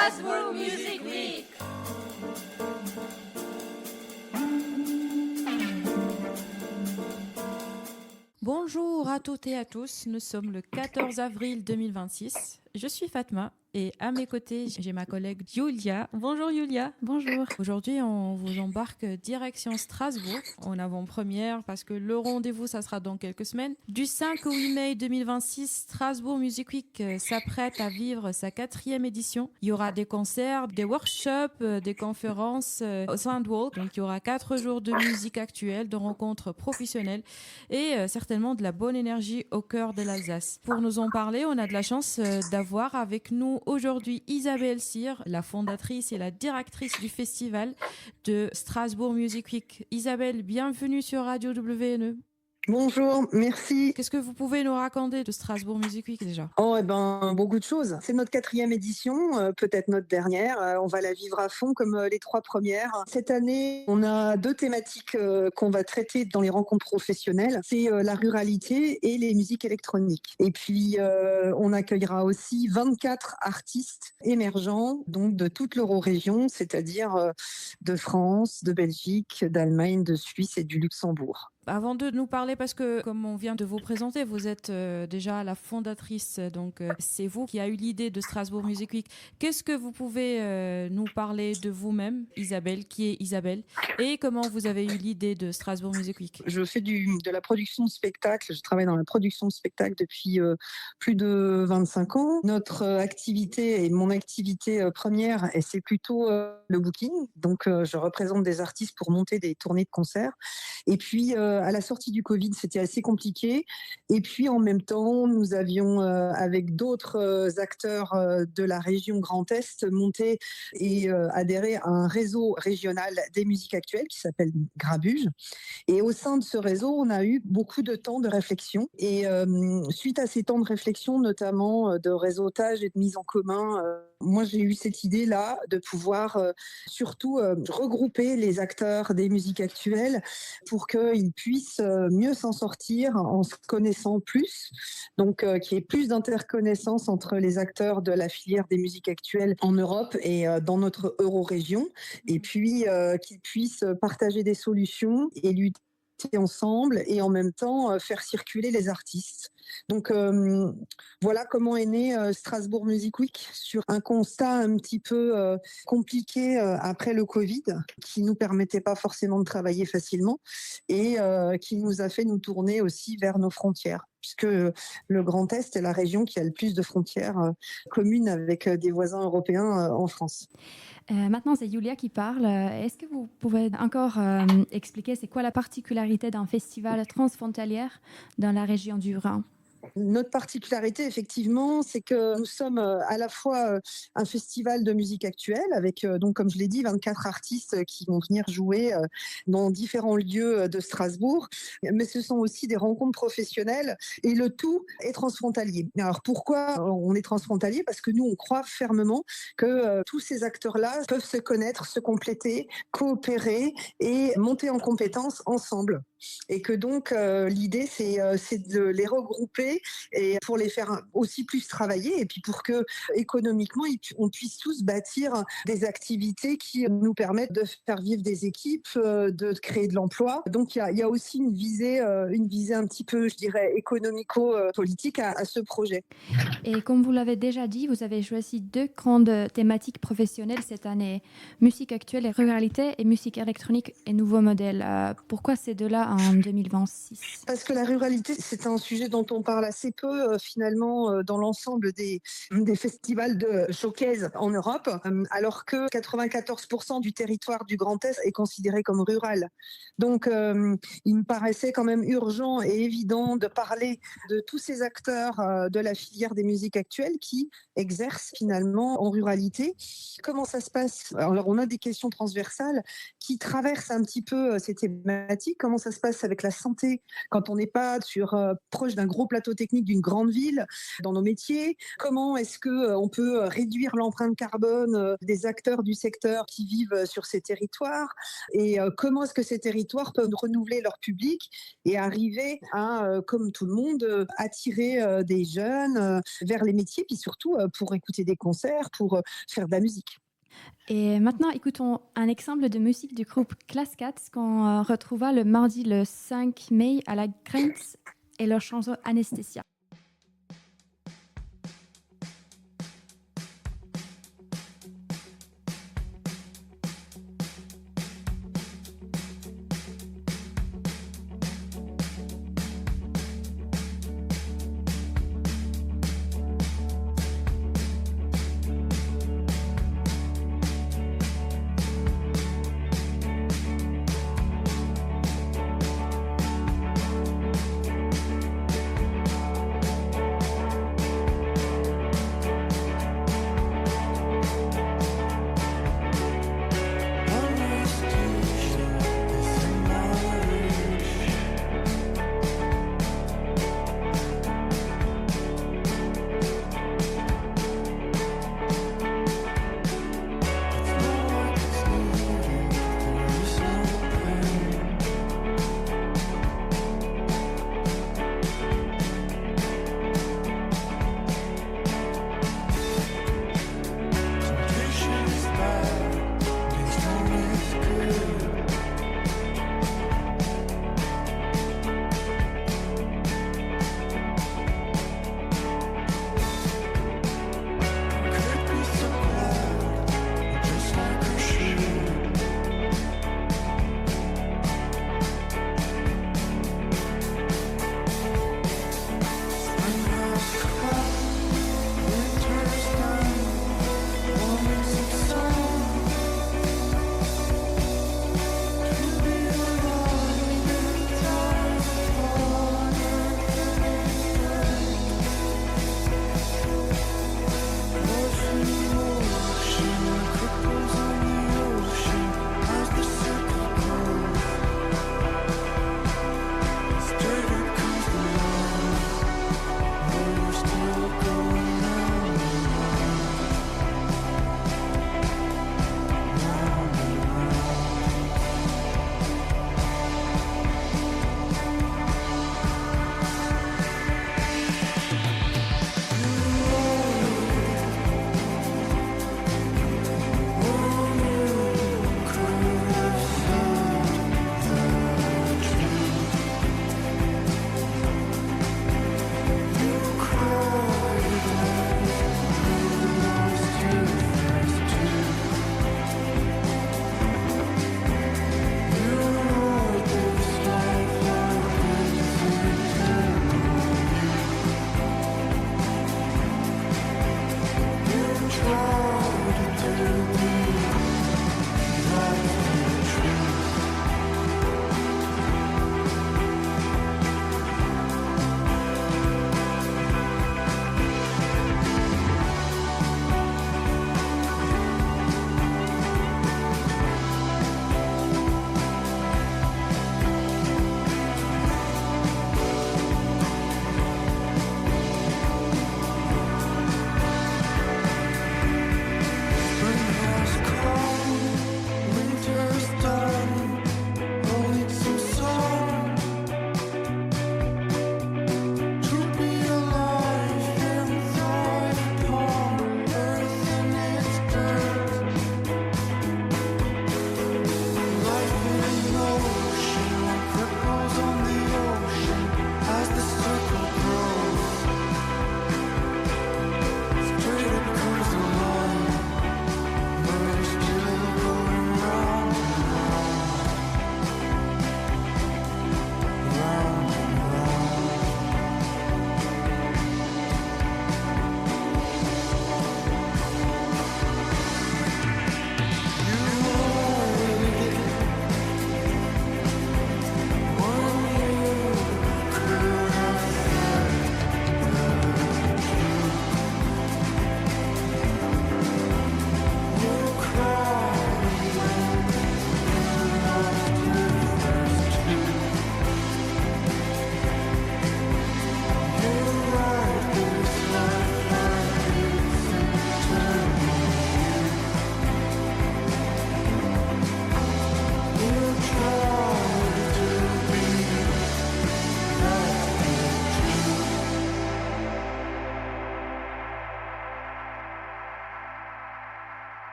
Strasbourg Music Week. Bonjour à toutes et à tous, nous sommes le 14 avril 2026. Je suis Fatma et à mes côtés, j'ai ma collègue Yulia. Bonjour Yulia. Bonjour. Aujourd'hui, on vous embarque direction Strasbourg en avant-première parce que le rendez-vous, ça sera dans quelques semaines. Du 5 au 8 mai 2026, Strasbourg Music Week s'apprête à vivre sa 4e édition. Il y aura des concerts, des workshops, des conférences au Soundwalk. Donc, il y aura 4 jours de musique actuelle, de rencontres professionnelles et certainement de la bonne énergie au cœur de l'Alsace. Pour nous en parler, on a de la chance d'avoir avec nous aujourd'hui Isabelle Cyr, la fondatrice et la directrice du festival de Strasbourg Music Week. Isabelle, bienvenue sur Radio WNE. Bonjour, merci. Qu'est-ce que vous pouvez nous raconter de Strasbourg Music Week déjà ? Beaucoup de choses. C'est notre 4e édition, peut-être notre dernière. On va la vivre à fond comme les 3 premières. Cette année, on a 2 thématiques qu'on va traiter dans les rencontres professionnelles. C'est la ruralité et les musiques électroniques. Et puis, on accueillera aussi 24 artistes émergents, donc de toute l'Eurorégion, c'est-à-dire de France, de Belgique, d'Allemagne, de Suisse et du Luxembourg. Avant de nous parler, parce que comme on vient de vous présenter, vous êtes déjà la fondatrice, donc c'est vous qui avez eu l'idée de Strasbourg Music Week. Qu'est-ce que vous pouvez nous parler de vous-même, Isabelle, qui est Isabelle, et comment vous avez eu l'idée de Strasbourg Music Week ? Je fais de la production de spectacles, je travaille dans la production de spectacles depuis plus de 25 ans. Notre activité et mon activité première, et c'est plutôt le booking, donc je représente des artistes pour monter des tournées de concerts. Et puis, à la sortie du Covid, c'était assez compliqué. Et puis, en même temps, nous avions, avec d'autres acteurs de la région Grand Est, monté et adhéré à un réseau régional des musiques actuelles qui s'appelle Grabuge. Et au sein de ce réseau, on a eu beaucoup de temps de réflexion. Et suite à ces temps de réflexion, notamment de réseautage et de mise en commun, moi, j'ai eu cette idée-là de pouvoir surtout regrouper les acteurs des musiques actuelles pour qu'ils puissent mieux s'en sortir en se connaissant plus. Donc, qu'il y ait plus d'interconnaissance entre les acteurs de la filière des musiques actuelles en Europe et dans notre eurorégion. Et puis, qu'ils puissent partager des solutions et lutter ensemble et en même temps faire circuler les artistes. Donc voilà comment est né Strasbourg Music Week, sur un constat un petit peu compliqué après le Covid, qui nous permettait pas forcément de travailler facilement et qui nous a fait nous tourner aussi vers nos frontières, puisque le Grand Est est la région qui a le plus de frontières communes avec des voisins européens en France. Maintenant, c'est Yulia qui parle. Est-ce que vous pouvez encore expliquer c'est quoi la particularité d'un festival transfrontalier dans la région du Rhin ? Notre particularité, effectivement, c'est que nous sommes à la fois un festival de musique actuelle avec, donc, comme je l'ai dit, 24 artistes qui vont venir jouer dans différents lieux de Strasbourg, mais ce sont aussi des rencontres professionnelles et le tout est transfrontalier. Alors pourquoi on est transfrontalier ? Parce que nous, on croit fermement que tous ces acteurs-là peuvent se connaître, se compléter, coopérer et monter en compétences ensemble. Et que donc l'idée c'est de les regrouper et pour les faire aussi plus travailler et puis pour que économiquement on puisse tous bâtir des activités qui nous permettent de faire vivre des équipes, de créer de l'emploi. Donc il y a aussi une visée un petit peu, je dirais, économico-politique à ce projet. Et comme vous l'avez déjà dit, vous avez choisi 2 grandes thématiques professionnelles cette année, musique actuelle et ruralité et musique électronique et nouveaux modèles. Pourquoi ces 2-là en 2026 ? Parce que la ruralité, c'est un sujet dont on parle assez peu finalement dans l'ensemble des festivals de showcase en Europe, alors que 94% du territoire du Grand Est est considéré comme rural. Donc il me paraissait quand même urgent et évident de parler de tous ces acteurs de la filière des musiques actuelles qui exercent finalement en ruralité. Comment ça se passe ? Alors on a des questions transversales qui traversent un petit peu ces thématiques. Comment ça se se passe avec la santé quand on n'est pas proche d'un gros plateau technique d'une grande ville dans nos métiers. Comment est-ce qu'on peut réduire l'empreinte carbone des acteurs du secteur qui vivent sur ces territoires et comment est-ce que ces territoires peuvent renouveler leur public et arriver à, comme tout le monde, attirer des jeunes vers les métiers, puis surtout pour écouter des concerts, pour faire de la musique. Et maintenant, écoutons un exemple de musique du groupe Class Cats qu'on retrouva le mardi le 5 mai à la Grenz et leur chanson Anesthesia.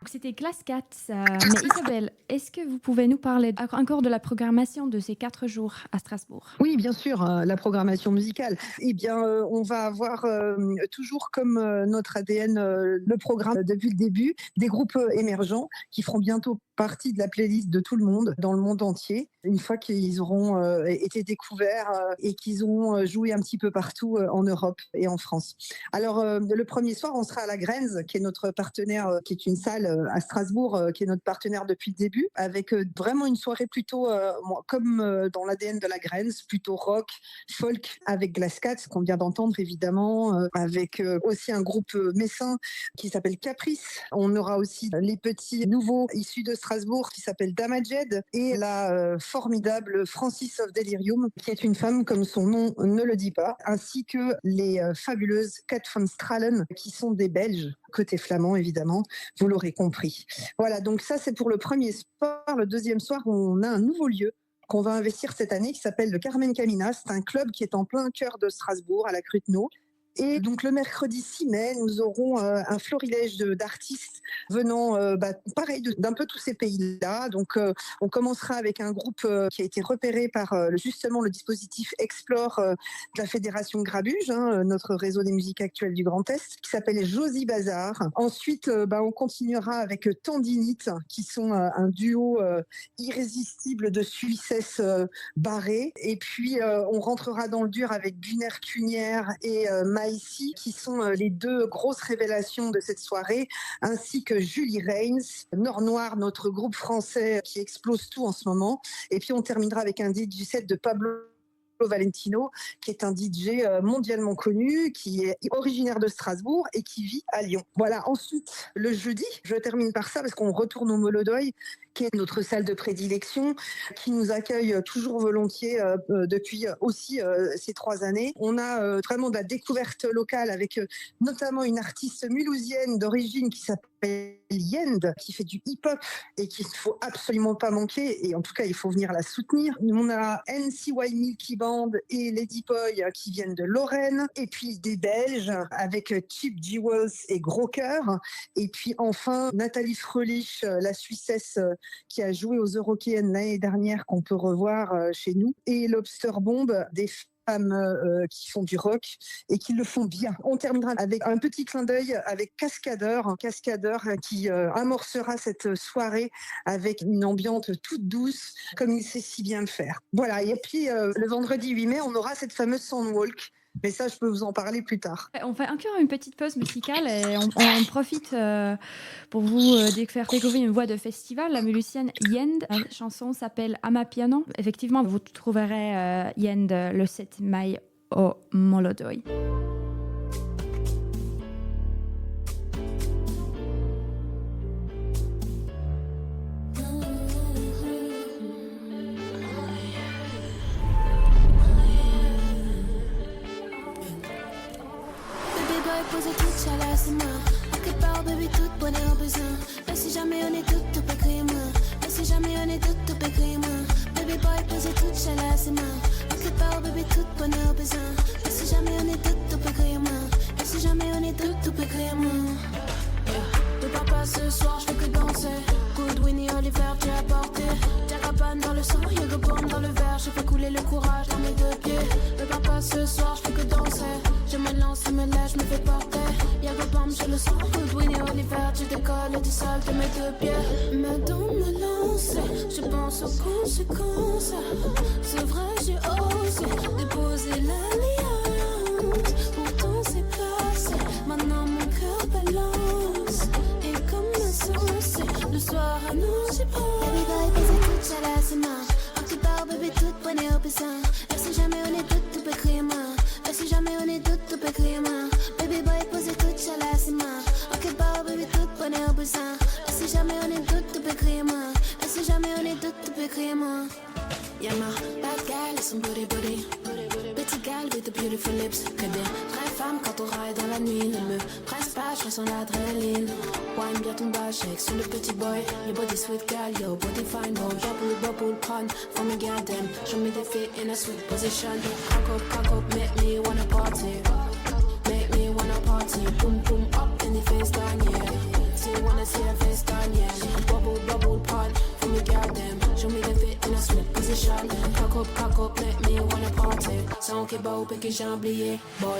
C'était Classe 4. Mais Isabelle, est-ce que vous pouvez nous parler encore de la programmation de ces 4 jours à Strasbourg? Oui, bien sûr, la programmation musicale. Eh bien, on va avoir toujours comme notre ADN le programme depuis le début, des groupes émergents qui feront bientôt partie de la playlist de tout le monde, dans le monde entier, une fois qu'ils auront été découverts et qu'ils auront joué un petit peu partout en Europe et en France. Alors, le premier soir, on sera à la Grenze, qui est notre partenaire, qui est une salle à Strasbourg, qui est notre partenaire depuis le début, avec vraiment une soirée plutôt, comme dans l'ADN de la Grenze, plutôt rock, folk, avec Glass Cats, qu'on vient d'entendre évidemment, avec aussi un groupe messin qui s'appelle Caprice. On aura aussi les petits nouveaux issus de Strasbourg qui s'appelle Damaged et la formidable Francis of Delirium, qui est une femme comme son nom ne le dit pas, ainsi que les fabuleuses Kat van Stralen, qui sont des Belges, côté flamand évidemment, vous l'aurez compris. Voilà, donc ça c'est pour le premier soir. Le deuxième soir, on a un nouveau lieu qu'on va investir cette année qui s'appelle le Carmen Camina. C'est un club qui est en plein cœur de Strasbourg, à la Cruteno. Et donc le mercredi 6 mai, nous aurons un florilège d'artistes venant pareil d'un peu tous ces pays-là. Donc on commencera avec un groupe qui a été repéré par justement le dispositif Explore de la Fédération Grabuge, notre réseau des musiques actuelles du Grand Est, qui s'appelle Josie Bazar. Ensuite, on continuera avec Tendinite, qui sont un duo irrésistible de Suissesse barrée. Et puis on rentrera dans le dur avec Gunnar Cunière et ici, qui sont les deux grosses révélations de cette soirée, ainsi que Julie Reigns, Nord Noir, notre groupe français qui explose tout en ce moment. Et puis on terminera avec un DJ set de Pablo Valentino, qui est un DJ mondialement connu, qui est originaire de Strasbourg et qui vit à Lyon. Voilà, ensuite, le jeudi, je termine par ça parce qu'on retourne au Molodoy, qui est notre salle de prédilection, qui nous accueille toujours volontiers depuis aussi ces 3 années. On a vraiment de la découverte locale avec notamment une artiste mulhousienne d'origine qui s'appelle Yend, qui fait du hip-hop et qu'il ne faut absolument pas manquer, et en tout cas il faut venir la soutenir. On a NCY Milky Band et Lady Boy qui viennent de Lorraine, et puis des Belges avec Cheap Jewels et Gros Cœur, et puis enfin Nathalie Fröhlich, la Suissesse qui a joué aux Eurokéennes l'année dernière, qu'on peut revoir chez nous, et Lobster Bomb, des femmes qui font du rock et qui le font bien. On terminera avec un petit clin d'œil avec Cascadeur qui amorcera cette soirée avec une ambiance toute douce, comme il sait si bien le faire. Voilà, et puis le vendredi 8 mai, on aura cette fameuse Soundwalk. Mais ça, je peux vous en parler plus tard. On fait encore une petite pause musicale et on profite pour vous faire découvrir une voix de festival, la Mulhousienne Yend. La chanson s'appelle Amapiano. Effectivement, vous trouverez Yend le 7 mai au Molodoy. Poser toute chaleur, c'est moi. En quelque part, baby, toute bonheur besoin. Mais si jamais on est toutes, tout peut crier moi. Mais si jamais on est toutes, tout peut crier moi. Baby boy, poser toute chaleur, c'est moi. En quelque part, baby, toute bonheur besoin. Mais si jamais on est toutes, tout peut crier moi. Mais si jamais on est toutes, tout peut crier moi. De papa ce soir, je fais que danser. Good Winnie Oliver, tu as porté. Jacapane dans le sang, Yogo Bomb dans le verre. Je fais couler le courage dans mes 2 pieds. De papa ce soir, je fais que danser. Je me lance, me lève, je me fais porter. Yogo Bomb, je le sens. Good Winnie Oliver, tu décolles du sol de mes 2 pieds. Maintenant me lance, je pense aux conséquences. C'est vrai, j'ai osé déposer l'alliance. Pourtant c'est passé, maintenant mon cœur balance. Et comme un sauce, le soir à nous j'ai pas. Baby boy, poser toute chaleur, c'est moi. En tout part, bébé, toute bonheur besoin. Et si jamais on est toutes, tout peut crier moi. Et si jamais on est toutes, tout peut crier moi. Baby boy, poser toute chaleur, c'est moi. En tout part, bébé, toute bonheur besoin. Et si jamais on est toutes, tout peut crier moi. Et si jamais on est toutes, tout peut crier moi. Yeah, ma bad gal et son booty booty. Petit gal with the beautiful lips. Que des vraies femmes quand on ride dans la nuit. Ne me presse pas, je ressens l'adrénaline. Wine bien ton bas, shake sur le petit boy. Your body sweet gal, yo body fine boy. Bubble pun, for me goddamn. Show me the fit in a sweet position. Cock up, make me wanna party. Make me wanna party. Boom boom up in the face down, yeah. sexy, wanna see her face done, yeah. Bubble, bubble pod, for me girl them. Show me the fit in a sweet position. Cock up, let me wanna party. Sans qu'il bat ou que j'ai oublié, boy.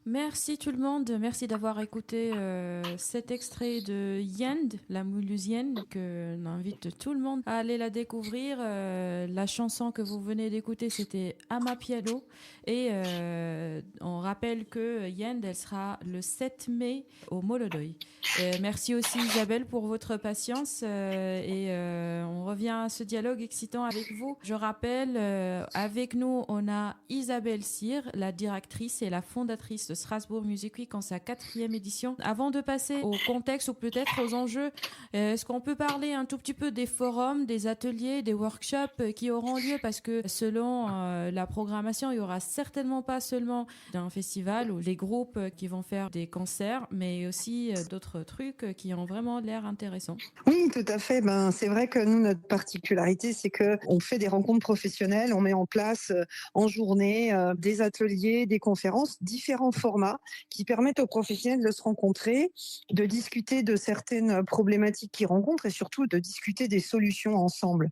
Merci tout le monde, merci d'avoir écouté cet extrait de Yend, la Mulhoosienne, que j'invite tout le monde à aller la découvrir. La chanson que vous venez d'écouter, c'était Amapiano, et on rappelle que Yend, elle sera le 7 mai au Molodoy. Merci aussi Isabelle pour votre patience, et on revient à ce dialogue excitant avec vous. Je rappelle, avec nous, on a Isabelle Cyr, la directrice et la fondatrice de Strasbourg Music Week en sa 4e édition. Avant de passer au contexte ou peut-être aux enjeux, est-ce qu'on peut parler un tout petit peu des forums, des ateliers, des workshops qui auront lieu, parce que selon la programmation, il y aura certainement pas seulement un festival ou des groupes qui vont faire des concerts, mais aussi d'autres trucs qui ont vraiment l'air intéressants. Oui, tout à fait. C'est vrai que nous, notre particularité, c'est que on fait des rencontres professionnelles, on met en place en journée des ateliers, des conférences, différents formats qui permettent aux professionnels de se rencontrer, de discuter de certaines problématiques qu'ils rencontrent et surtout de discuter des solutions ensemble.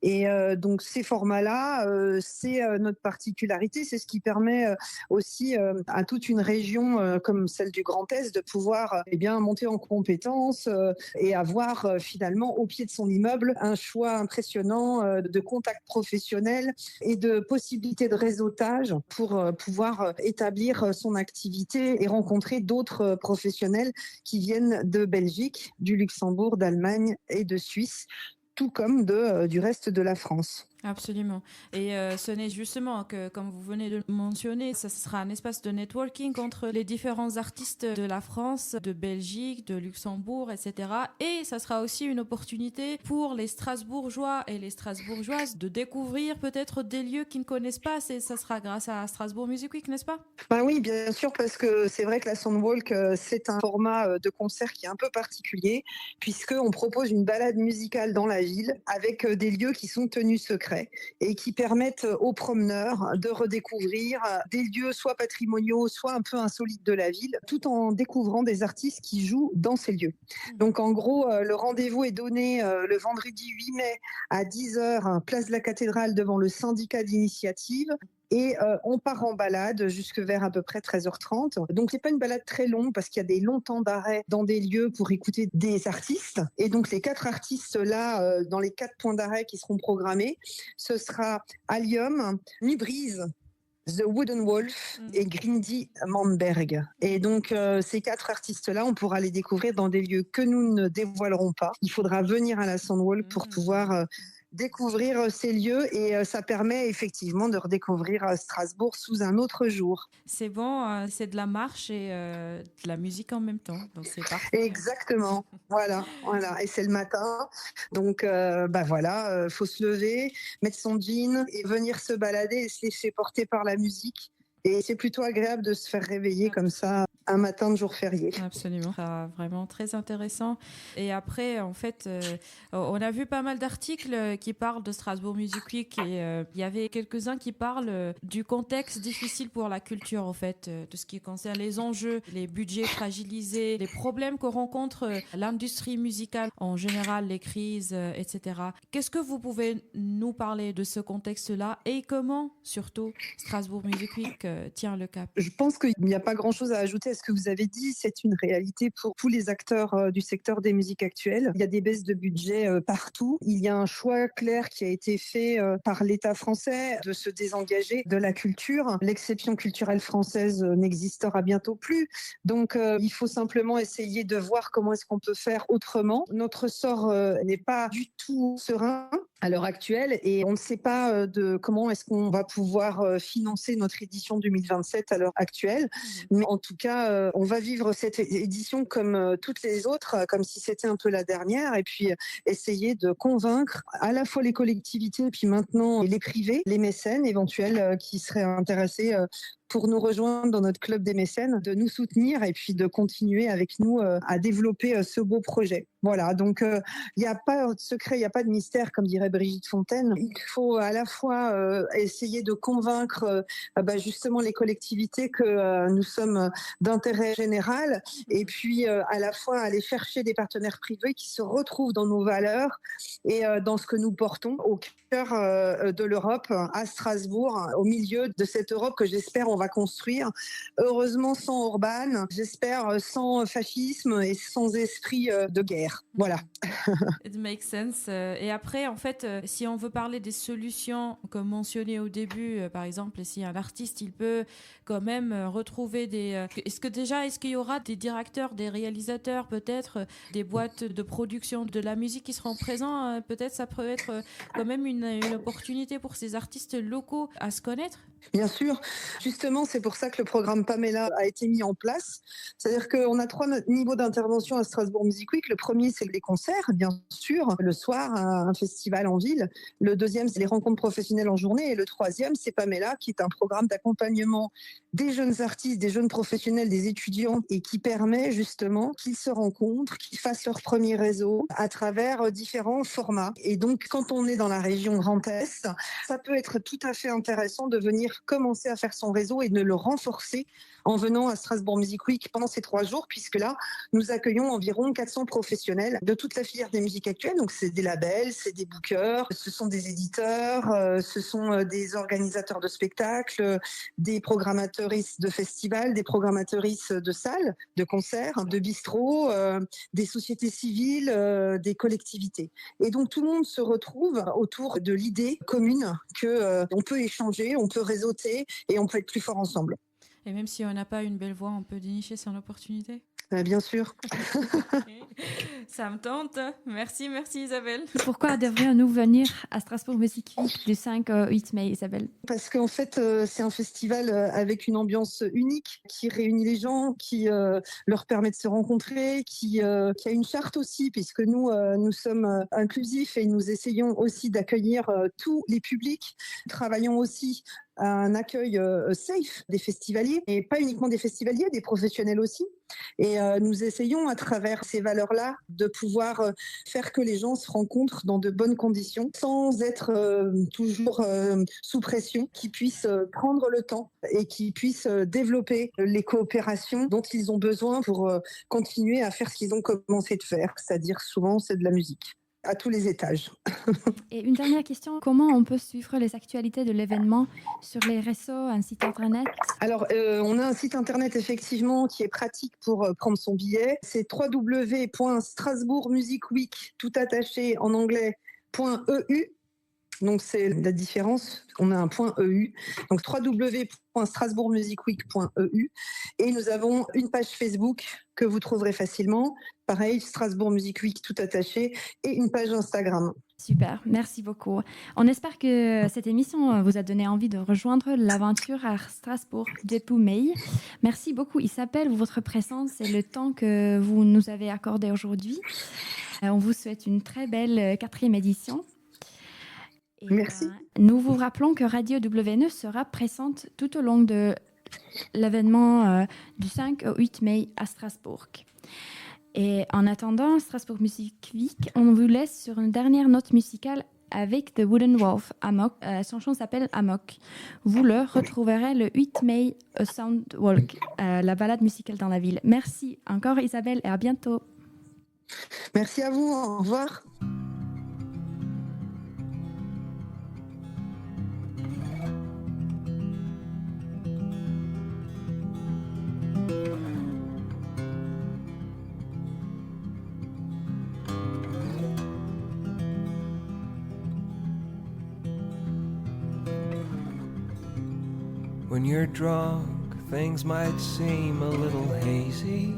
Et donc ces formats-là, c'est notre particularité, c'est ce qui permet aussi à toute une région comme celle du Grand Est de pouvoir monter en compétences et avoir finalement au pied de son immeuble un choix impressionnant de contacts professionnels et de possibilités de réseautage pour pouvoir établir son activité et rencontrer d'autres professionnels qui viennent de Belgique, du Luxembourg, d'Allemagne et de Suisse, tout comme du reste de la France. Absolument. Et ce n'est justement que, comme vous venez de le mentionner, ça sera un espace de networking entre les différents artistes de la France, de Belgique, de Luxembourg, etc. Et ça sera aussi une opportunité pour les Strasbourgeois et les Strasbourgeoises de découvrir peut-être des lieux qu'ils ne connaissent pas. Ça sera grâce à Strasbourg Music Week, n'est-ce pas ? Oui, bien sûr, parce que c'est vrai que la Soundwalk, c'est un format de concert qui est un peu particulier, puisqu'on propose une balade musicale dans la ville avec des lieux qui sont tenus secrets et qui permettent aux promeneurs de redécouvrir des lieux soit patrimoniaux, soit un peu insolites de la ville, tout en découvrant des artistes qui jouent dans ces lieux. Donc en gros, le rendez-vous est donné le vendredi 8 mai à 10h, place de la Cathédrale devant le syndicat d'initiative. Et on part en balade jusque vers à peu près 13h30. Donc, c'est pas une balade très longue parce qu'il y a des longs temps d'arrêt dans des lieux pour écouter des artistes. Et donc, les 4 artistes-là, dans les 4 points d'arrêt qui seront programmés, ce sera Allium, Nubrise, The Wooden Wolf et Grindy Manberg. Et donc, ces 4 artistes-là, on pourra les découvrir dans des lieux que nous ne dévoilerons pas. Il faudra venir à la Soundwalk pour pouvoir découvrir ces lieux et ça permet effectivement de redécouvrir Strasbourg sous un autre jour. C'est bon, c'est de la marche et de la musique en même temps, donc c'est parfait. Exactement, voilà, et c'est le matin, donc faut se lever, mettre son jean et venir se balader et se laisser porter par la musique. Et c'est plutôt agréable de se faire réveiller comme ça un matin de jour férié. Absolument, c'est vraiment très intéressant. Et après, en fait, on a vu pas mal d'articles qui parlent de Strasbourg Music Week et il y avait quelques-uns qui parlent du contexte difficile pour la culture, en fait, de ce qui concerne les enjeux, les budgets fragilisés, les problèmes que rencontre l'industrie musicale en général, les crises, etc. Qu'est-ce que vous pouvez nous parler de ce contexte-là et comment, surtout, Strasbourg Music Week tient le cap? Je pense qu'il n'y a pas grand-chose à ajouter à ce que vous avez dit. C'est une réalité pour tous les acteurs du secteur des musiques actuelles. Il y a des baisses de budget partout. Il y a un choix clair qui a été fait par l'État français de se désengager de la culture. L'exception culturelle française n'existera bientôt plus. Donc, il faut simplement essayer de voir comment est-ce qu'on peut faire autrement. Notre sort n'est pas du tout serein. à l'heure actuelle et on ne sait pas de comment est-ce qu'on va pouvoir financer notre édition 2027 à l'heure actuelle. Mais en tout cas, on va vivre cette édition comme toutes les autres, comme si c'était un peu la dernière et puis essayer de convaincre à la fois les collectivités et puis maintenant les privés, les mécènes éventuels qui seraient intéressés pour nous rejoindre dans notre club des mécènes, de nous soutenir et puis de continuer avec nous à développer ce beau projet. Voilà, donc il n'y a pas de secret, il n'y a pas de mystère, comme dirait Brigitte Fontaine. Il faut à la fois essayer de convaincre justement les collectivités que nous sommes d'intérêt général et puis à la fois aller chercher des partenaires privés qui se retrouvent dans nos valeurs et dans ce que nous portons au cœur de l'Europe, à Strasbourg, au milieu de cette Europe que j'espère on va construire. Heureusement sans Orban, j'espère sans fascisme et sans esprit de guerre. Voilà. It makes sense. Et après, en fait, si on veut parler des solutions, comme mentionné au début, par exemple, si un artiste, il peut quand même retrouver des... Est-ce qu'il y aura des directeurs, des réalisateurs, peut-être des boîtes de production de la musique qui seront présents? Peut-être ça peut être quand même une opportunité pour ces artistes locaux à se connaître? Bien sûr. Justement, c'est pour ça que le programme Pamela a été mis en place. C'est-à-dire qu'on a 3 niveaux d'intervention à Strasbourg Music Week. Le premier, c'est les concerts, bien sûr, le soir, un festival en ville. Le deuxième, c'est les rencontres professionnelles en journée. Et le troisième, c'est Pamela, qui est un programme d'accompagnement des jeunes artistes, des jeunes professionnels, des étudiants, et qui permet justement qu'ils se rencontrent, qu'ils fassent leur premier réseau à travers différents formats. Et donc, quand on est dans la région Grand Est, ça peut être tout à fait intéressant de venir commencer à faire son réseau et de le renforcer en venant à Strasbourg Music Week pendant ces 3 jours, puisque là, nous accueillons environ 400 professionnels de toute la filière des musiques actuelles. Donc, c'est des labels, c'est des bookers, ce sont des éditeurs, ce sont des organisateurs de spectacles, des programmateuristes de festivals, des programmateuristes de salles, de concerts, de bistrots, des sociétés civiles, des collectivités. Et donc, tout le monde se retrouve autour de l'idée commune que on peut échanger, on peut réseauter et on peut être plus fort ensemble. Et même si on n'a pas une belle voix, on peut dénicher son opportunité? Bien sûr. Ça me tente. Merci Isabelle. Pourquoi devrions-nous venir à Strasbourg Music Week du 5 au 8 mai, Isabelle? Parce qu'en fait, c'est un festival avec une ambiance unique qui réunit les gens, qui leur permet de se rencontrer, qui a une charte aussi, puisque nous sommes inclusifs et nous essayons aussi d'accueillir tous les publics. Nous travaillons aussi à un accueil safe des festivaliers, et pas uniquement des festivaliers, des professionnels aussi. Et nous essayons à travers ces valeurs-là de pouvoir faire que les gens se rencontrent dans de bonnes conditions, sans être toujours sous pression, qu'ils puissent prendre le temps et qu'ils puissent développer les coopérations dont ils ont besoin pour continuer à faire ce qu'ils ont commencé de faire, c'est-à-dire souvent c'est de la musique. À tous les étages. Et une dernière question, comment on peut suivre les actualités de l'événement sur les réseaux, un site internet? Alors, on a un site internet effectivement qui est pratique pour prendre son billet. C'est www.strasbourgmusicweek, tout attaché en anglais, .eu. Donc, c'est la différence. On a un .eu. Donc, www.strasbourgmusicweek.eu. Et nous avons une page Facebook que vous trouverez facilement. Pareil, Strasbourg Music Week, tout attaché. Et une page Instagram. Super, merci beaucoup. On espère que cette émission vous a donné envie de rejoindre l'aventure à Strasbourg depuis mai. Merci beaucoup Isabelle pour votre présence et le temps que vous nous avez accordé aujourd'hui. On vous souhaite une très belle 4e édition. Et merci. Nous vous rappelons que Radio WNE sera présente tout au long de l'événement du 5 au 8 mai à Strasbourg. Et en attendant Strasbourg Music Week, on vous laisse sur une dernière note musicale avec The Wooden Wolf, Amok. Son chant s'appelle Amok. Vous le retrouverez le 8 mai au Soundwalk, la balade musicale dans la ville. Merci encore Isabelle et à bientôt. Merci à vous, au revoir. When you're drunk, things might seem a little hazy,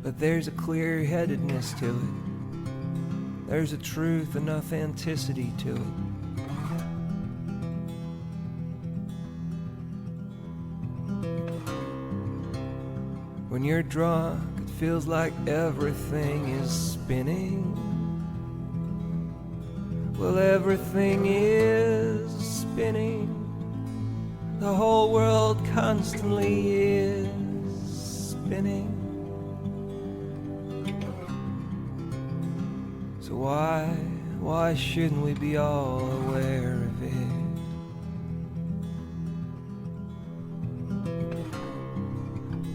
but there's a clear-headedness to it. There's a truth and authenticity to it. When you're drunk, it feels like everything is spinning. Well, everything is spinning. The whole world constantly is spinning. So why shouldn't we be all aware of it?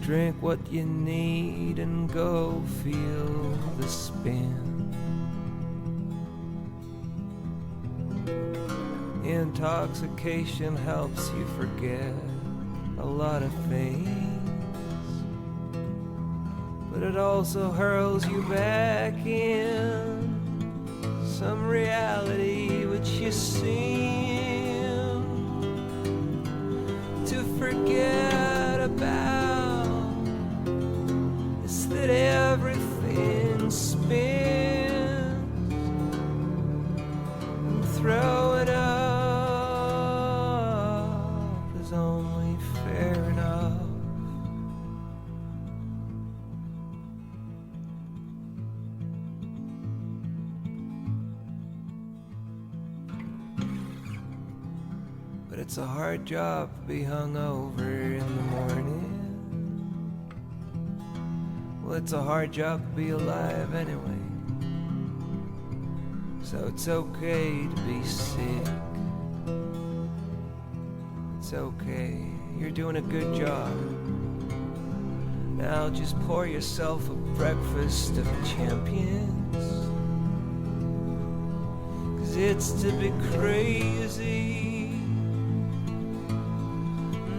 Drink what you need and go feel the spin. Intoxication helps you forget a lot of things, but it also hurls you back in some reality which you seem to forget about. It's that everything spins, and throw it up is only fair enough. But it's a hard job to be hungover in the morning. Well, it's a hard job to be alive anyway. So it's okay to be sick. It's okay, you're doing a good job. Now just pour yourself a breakfast of champions. 'Cause it's to be crazy,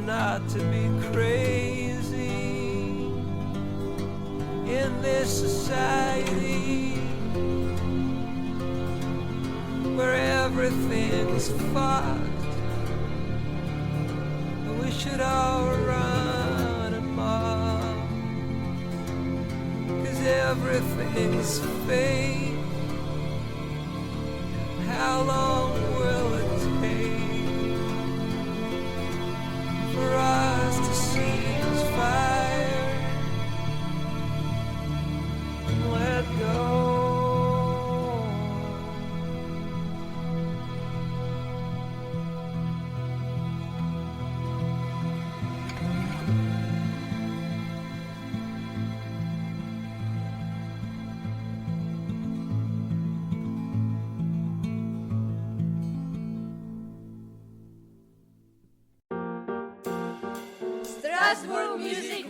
not to be crazy in this society where everything's fucked. We should all run amok, 'cause everything's fake. How long will it take for us to seize fire and let go? Strasbourg Music